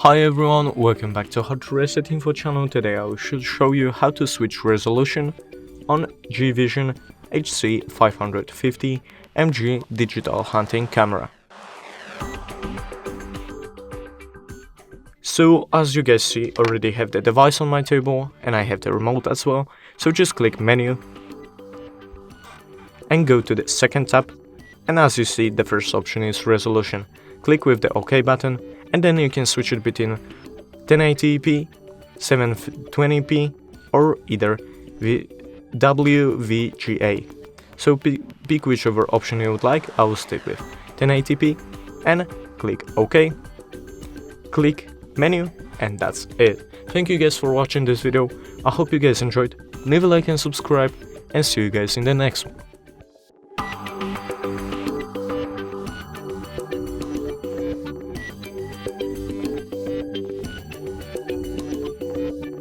Hi everyone, welcome back to HardReset.Info channel. Today I should show you how to switch resolution on G-Vision HC-550 MG digital hunting camera. So as you guys see, already have the device on my table and I have the remote as well. So just click menu and go to the second tab, and as you see the first option is resolution. Click with the OK button and then you can switch it between 1080p, 720p or either WVGA. So pick whichever option you would like. I will stick with 1080p and click OK. Click menu and that's it. Thank you guys for watching this video. I hope you guys enjoyed. Leave a like and subscribe and see you guys in the next one.